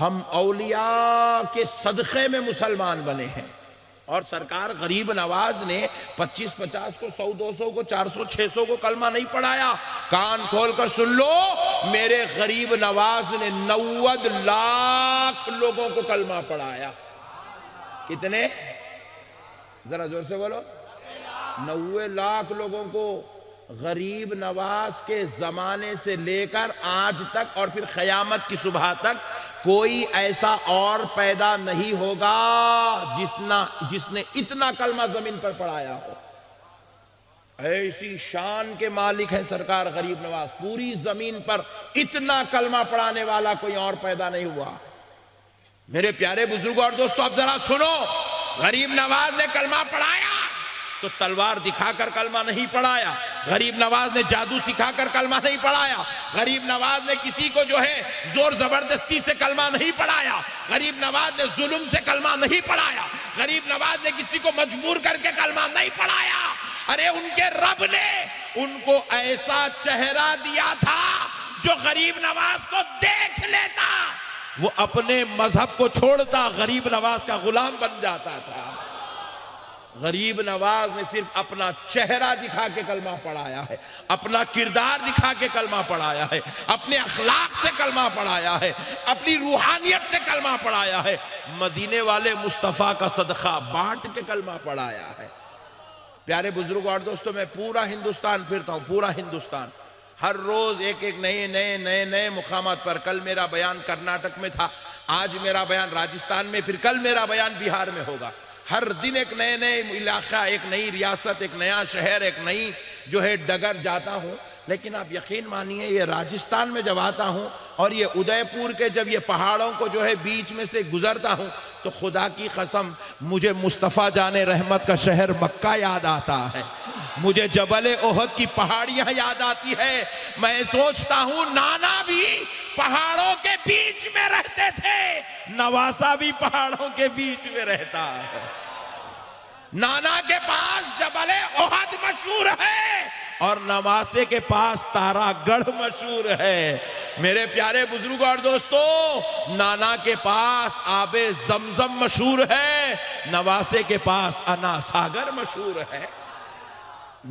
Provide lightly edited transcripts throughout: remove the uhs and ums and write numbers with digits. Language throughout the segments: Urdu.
ہم اولیاء کے صدقے میں مسلمان بنے ہیں، اور سرکار غریب نواز نے 25-50 کو 100-200 کو 400-600 کو کلمہ نہیں پڑھایا۔ کان کھول کر سن لو، میرے غریب نواز نے 90 لاکھ لوگوں کو کلمہ پڑھایا۔ کتنے؟ ذرا زور سے بولو۔ 90 لاکھ لوگوں کو غریب نواز کے زمانے سے لے کر آج تک، اور پھر قیامت کی صبح تک کوئی ایسا اور پیدا نہیں ہوگا جس نے اتنا کلمہ زمین پر پڑھایا ہو۔ ایسی شان کے مالک ہیں سرکار غریب نواز، پوری زمین پر اتنا کلمہ پڑھانے والا کوئی اور پیدا نہیں ہوا۔ میرے پیارے بزرگوں اور دوستو، اب ذرا سنو، غریب نواز نے کلمہ پڑھایا تو تلوار دکھا کر کلمہ نہیں پڑھایا، غریب نواز نے جادو سکھا کر کلمہ نہیں پڑھایا، غریب نواز نے کسی کو جو ہے زور زبردستی سے کلمہ نہیں پڑھایا، غریب نواز نے ظلم سے کلمہ نہیں پڑھایا، غریب نواز نے کسی کو مجبور کر کے کلمہ نہیں پڑھایا۔ ارے ان کے رب نے ان کو ایسا چہرہ دیا تھا جو غریب نواز کو دیکھ لیتا وہ اپنے مذہب کو چھوڑتا، غریب نواز کا غلام بن جاتا تھا۔ غریب نواز نے صرف اپنا چہرہ دکھا کے کلمہ پڑھایا ہے، اپنا کردار دکھا کے کلمہ پڑھایا ہے، اپنے اخلاق سے کلمہ پڑھایا ہے، اپنی روحانیت سے کلمہ پڑھایا ہے، مدینے والے مصطفیٰ کا صدقہ بانٹ کے کلمہ پڑھایا ہے۔ پیارے بزرگوں اور دوستوں، میں پورا ہندوستان پھرتا ہوں، پورا ہندوستان، ہر روز ایک نئے مقامات پر۔ کل میرا بیان کرناٹک میں تھا، آج میرا بیان راجستھان میں، پھر کل میرا بیان بہار میں ہوگا۔ ہر دن ایک نئے علاقہ، ایک نئی ریاست، ایک نیا شہر، ایک نئی جو ہے ڈگر جاتا ہوں۔ لیکن آپ یقین مانیے، یہ راجستھان میں جب آتا ہوں اور یہ ادے پور کے جب یہ پہاڑوں کو جو ہے بیچ میں سے گزرتا ہوں تو خدا کی قسم مجھے مصطفیٰ جان رحمت کا شہر مکہ یاد آتا ہے، مجھے جبل احد کی پہاڑیاں یاد آتی ہے۔ میں سوچتا ہوں نانا بھی پہاڑوں کے بیچ میں رہتے تھے، نواسا بھی پہاڑوں کے بیچ میں رہتا ہے۔ نانا کے پاس جبل احد مشہور ہے اور نواسے کے پاس تارا گڑھ مشہور ہے۔ میرے پیارے بزرگوں اور دوستو، نانا کے پاس آب زمزم مشہور ہے، نواسے کے پاس انا ساگر مشہور ہے۔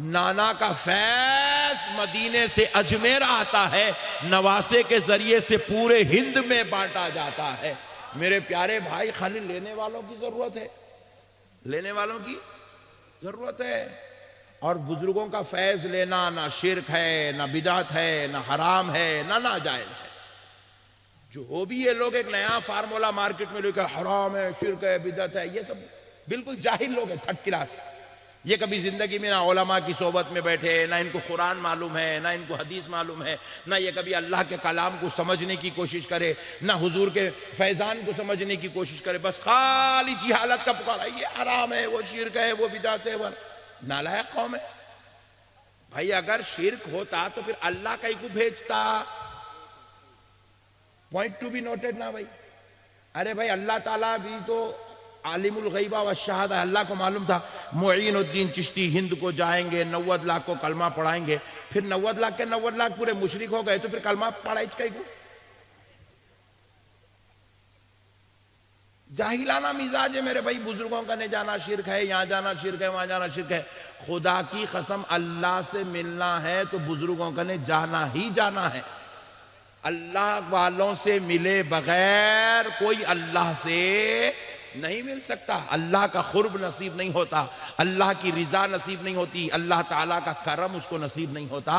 نانا کا فیض مدینے سے اجمیر آتا ہے، نواسے کے ذریعے سے پورے ہند میں بانٹا جاتا ہے۔ میرے پیارے بھائی، خالی لینے والوں کی ضرورت ہے، لینے والوں کی ضرورت ہے۔ اور بزرگوں کا فیض لینا نہ شرک ہے، نہ بدعت ہے، نہ حرام ہے، نہ ناجائز ہے۔ جو ہو بھی یہ لوگ ایک نیا فارمولا مارکیٹ میں لے کر حرام ہے، شرک ہے، بدعت ہے، یہ سب بالکل جاہل لوگ ہیں، تھرڈ کلاس۔ یہ کبھی زندگی میں نہ علماء کی صحبت میں بیٹھے، نہ ان کو قرآن معلوم ہے، نہ ان کو حدیث معلوم ہے، نہ یہ کبھی اللہ کے کلام کو سمجھنے کی کوشش کرے، نہ حضور کے فیضان کو سمجھنے کی کوشش کرے، بس خالی جہالت کا پکارا، یہ حرام ہے، وہ شرک ہے، وہ بدعت ہے، وہ نالائق قوم ہے۔ بھائی اگر شرک ہوتا تو پھر اللہ کہیں کو بھیجتا؟ پوائنٹ ٹو بی نوٹڈ نا بھائی۔ ارے بھائی اللہ تعالیٰ بھی تو عالم الغیبہ والشہادہ، اللہ کو معلوم تھا معین الدین چشتی ہند کو جائیں گے، 90 لاکھ کو کلمہ پڑھائیں گے، پھر 90 لاکھ کے 90 لاکھ پورے مشرک ہو گئے تو پھر کلمہ پڑھائیں کہیں کو؟ جاہلانہ مزاج ہے میرے بھائی، بزرگوں کا نہیں جانا شرک ہے، یہاں جانا شرک ہے، وہاں جانا شرک ہے۔ خدا کی قسم اللہ سے ملنا ہے تو بزرگوں کا نہیں جانا ہی جانا ہے۔ اللہ والوں سے ملے بغیر کوئی اللہ سے نہیں مل سکتا، اللہ کا قرب نصیب نہیں ہوتا، اللہ کی رضا نصیب نہیں ہوتی، اللہ تعالیٰ کا کرم اس کو نصیب نہیں ہوتا۔